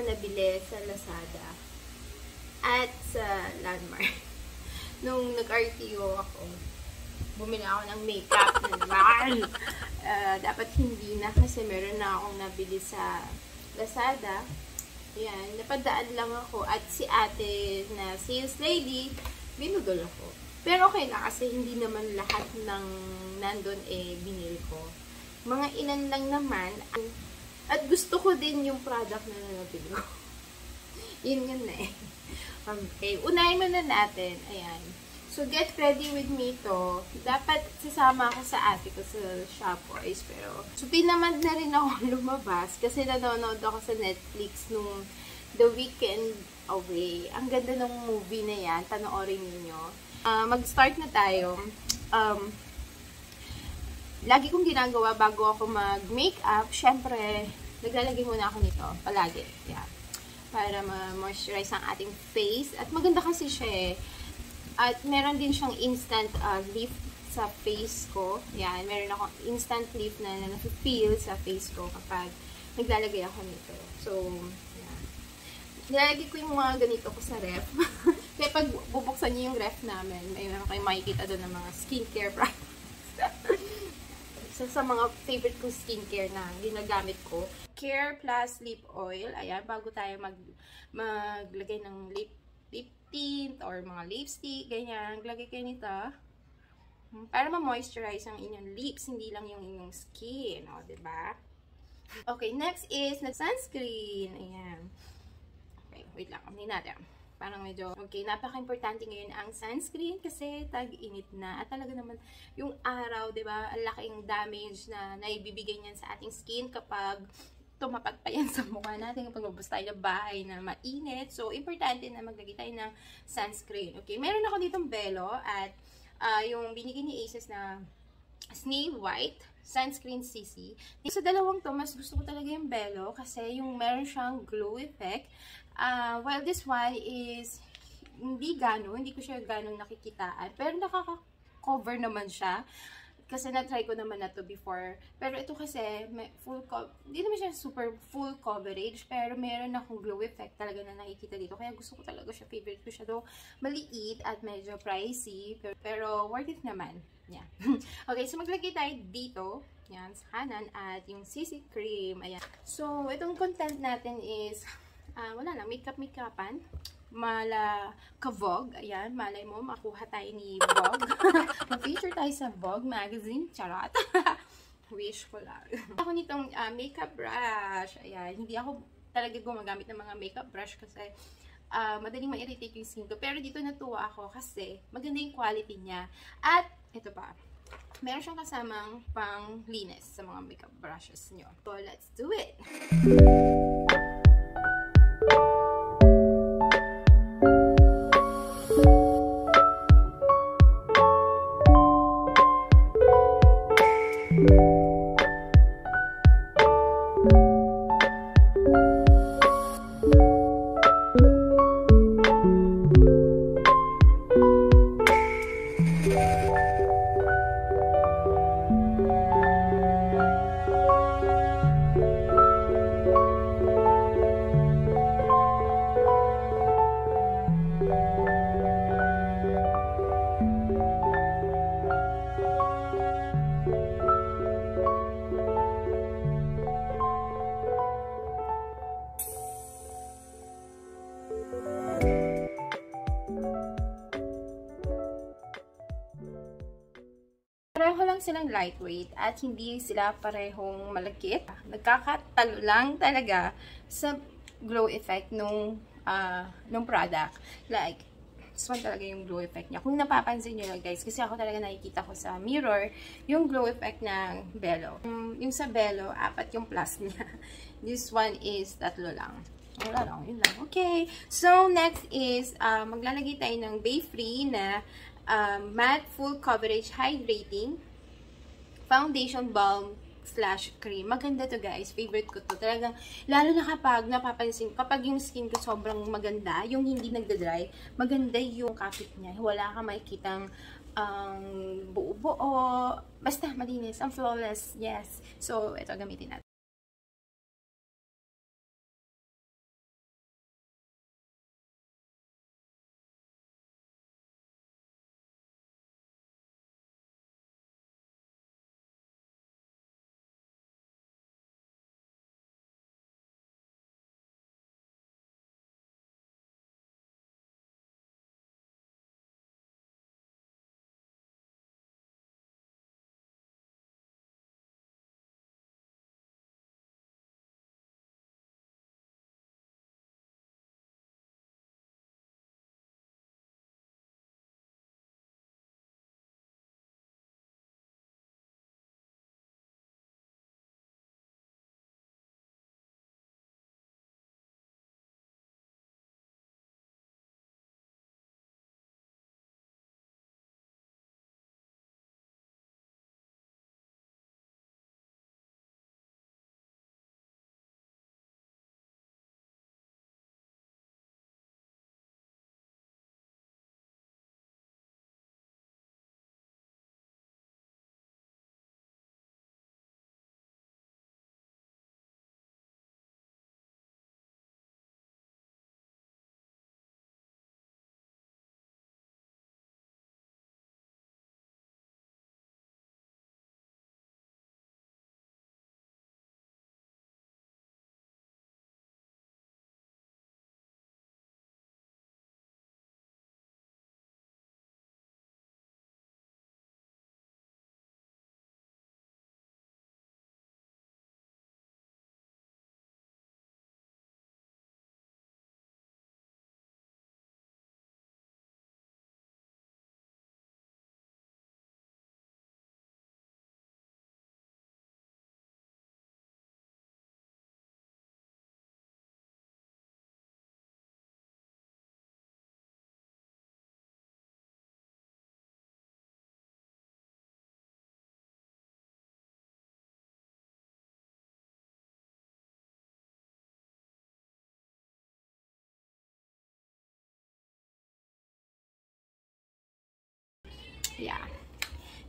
nabili sa Lazada at sa Landmark. Nung nag-RTO ako, bumili ako ng makeup na mahal. Dapat hindi na kasi meron na akong nabili sa Lazada. Ayan, napadaan lang ako at si ate na sales lady, binudol ako. Pero okay lang kasi hindi naman lahat ng nandun binili ko. Mga ilan lang naman. At gusto ko din yung product na nabili ko. Yun na Okay, unahin muna natin. Ayan. So, get ready with me to. Dapat sasama ako sa ate ko sa Shopwise. Pero, so, pinamad na rin ako lumabas kasi nanonood ako sa Netflix nung The Weekend Away. Ang ganda ng movie na yan. Panoorin niyo. Mag-start na tayo. Lagi kong ginagawa bago ako mag-makeup, syempre, naglalagay muna ako nito. Palagi. Yeah. Para ma-moisturize ang ating face. At maganda kasi siya At meron din siyang instant lift sa face ko. Yan, meron akong instant lift na na-feel sa face ko kapag naglalagay ako nito. So, yan. Nilalagay ko yung mga ganito ko sa ref. Kaya pag bubuksan niyo yung ref namin, mayroon kayong makikita doon ng mga skincare products. Isa sa mga favorite kong skincare na ginagamit ko. Care Plus Lip Oil. Ayan, bago tayo maglagay ng lip tint or mga lipstick, ganyan. Lagay kayo nito para ma-moisturize ang inyong lips, hindi lang yung inyong skin, o, diba? Okay, next is sunscreen. Ayan. Okay, wait lang, amnin natin. Parang medyo, okay, napaka-importante ngayon ang sunscreen kasi tag-init na. At talaga naman, yung araw, diba, ang laking damage na naibibigay niyan sa ating skin kapag tumapag pa yan sa mukha natin kapag mabos tayo ng bahay na mainit. So, importante na maglagay tayo ng sunscreen. Okay, meron ako ditong Belo at yung binigay ni Aces na Snail White Sunscreen CC. Sa dalawang to, mas gusto ko talaga yung Belo kasi yung meron siyang glow effect. While this one is hindi ko siya gano'ng nakikitaan. Pero nakaka-cover naman siya. Kasi na-try ko naman na to before. Pero ito kasi, hindi naman siya super full coverage. Pero meron akong glow effect talaga na nakikita dito. Kaya gusto ko talaga siya. Favorite ko siya. Though maliit at medyo pricey. Pero worth it naman. Yeah. Okay, so maglagay tayo dito. Yan, sa kanan. At yung CC cream. Ayan. So, itong content natin is, wala lang, makeup-makeupan. Mala ka-Vogue. Ayan, malay mo, makuha tayo ni Vogue. Ma-feature tayo sa Vogue magazine. Charot. Wish ko lang. Ako nitong makeup brush. Ayan, hindi ako talaga gumagamit ng mga makeup brush kasi madaling ma-irritate yung skin ko. Pero dito natuwa ako kasi maganda yung quality niya. At, ito pa. Meron siyang kasamang pang-linis sa mga makeup brushes nyo. So, let's do it! Pareho lang silang lightweight at hindi sila parehong malagkit. Nagkakatalo lang talaga sa glow effect nung product. Like, this one talaga yung glow effect niya. Kung napapansin nyo lang guys, kasi ako talaga nakikita ko sa mirror yung glow effect ng Belo. Yung sa Belo, 4 yung plus niya. This one is 3 lang. Wala lang, yun lang. Okay. So, next is, maglalagay tayo ng Bay Free na matte full coverage hydrating foundation balm / cream. Maganda to guys. Favorite ko to. Talagang, lalo na kapag napapansin, kapag yung skin ko sobrang maganda, yung hindi nagda-dry, maganda yung kapit niya. Wala kang makikitang buo-buo. Basta malinis. Ang flawless. Yes. So, ito gamitin natin.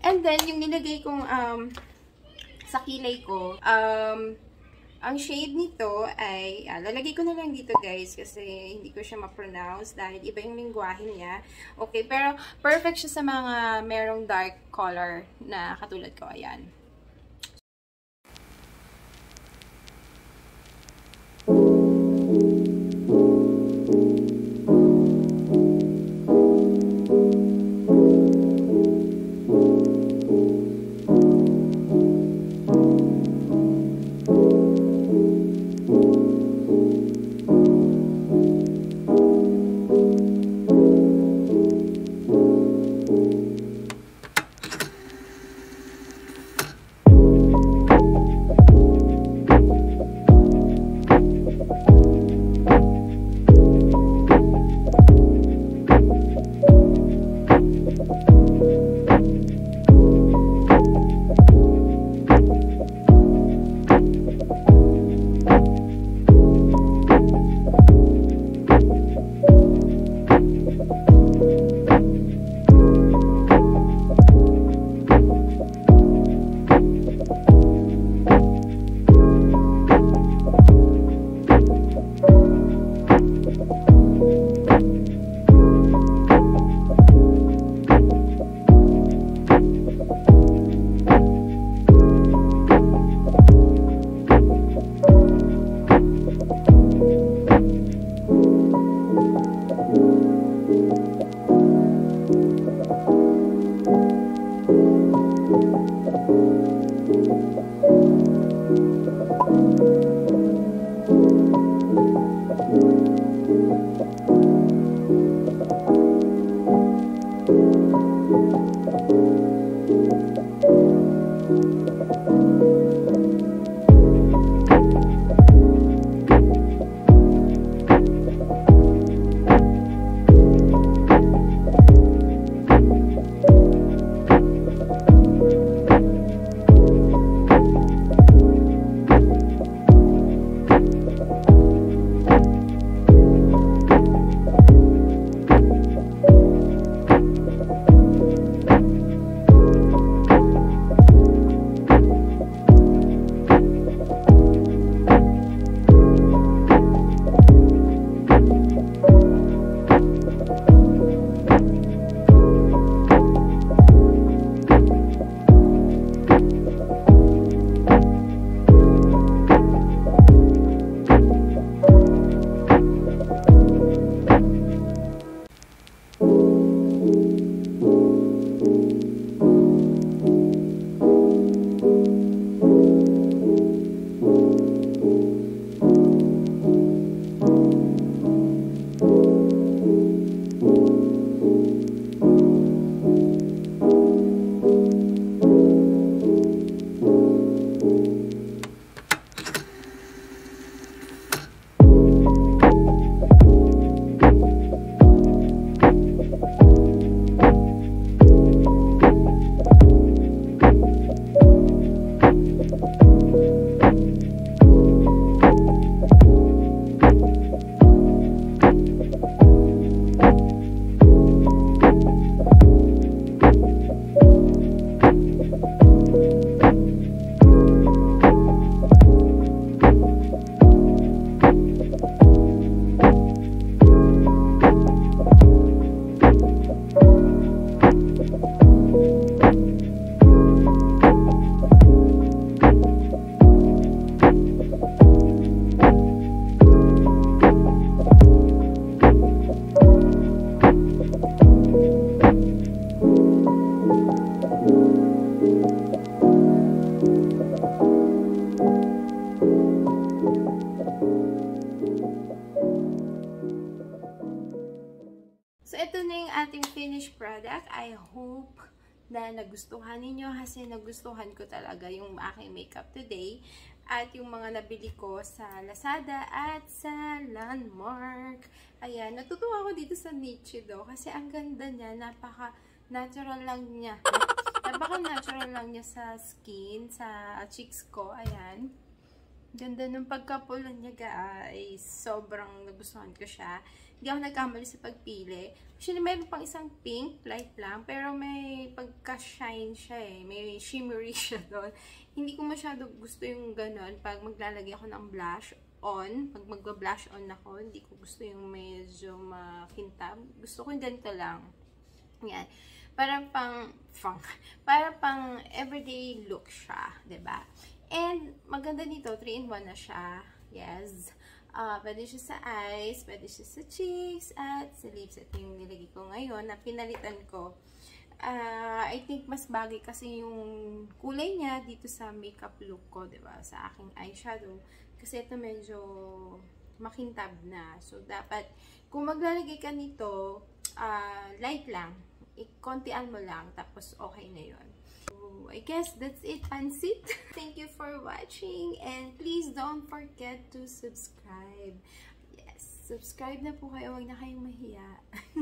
And then, yung nilagay kong sa kilay ko, ang shade nito ay, lalagay ko na lang dito guys kasi hindi ko siya ma-pronounce dahil iba yung lingwahe niya. Okay, pero perfect siya sa mga merong dark color na katulad ko. Ayan. So, ito na yung ating finished product. I hope na nagustuhan ninyo kasi nagustuhan ko talaga yung aking makeup today at yung mga nabili ko sa Lazada at sa Landmark. Ayan, natutuwa ako dito sa Nichido kasi ang ganda niya, napaka-natural lang niya. Napaka-natural lang niya sa skin, sa cheeks ko. Ayan. Ganda ng pagkapulo niya, guys. Sobrang nagustuhan ko siya. Hindi ako nagkamali sa pagpili. Actually, meron pang isang pink, light lang. Pero may pagka-shine siya eh. May shimmery siya doon. Hindi ko masyado gusto yung ganon. Pag maglalagay ako ng blush on, pag magba-blush on ako, hindi ko gusto yung medyo makintab. Gusto ko yung ganito lang. Yan. Para pang everyday look siya. 'Di ba? And, maganda nito, 3-in-1 na siya. Yes. Pwede siya sa eyes, pwede siya sa cheeks, at sa lips. Ito yung nilagay ko ngayon, na pinalitan ko. I think mas bagay kasi yung kulay niya dito sa makeup look ko, diba? Sa aking eyeshadow. Kasi ito medyo makintab na. So, dapat, kung maglalagay ka nito, light lang. Kontian mo lang, tapos okay na yun. I guess that's it, Pansit. Thank you for watching, and please don't forget to subscribe. Yes, subscribe na po kayo, huwag na kayong mahiya.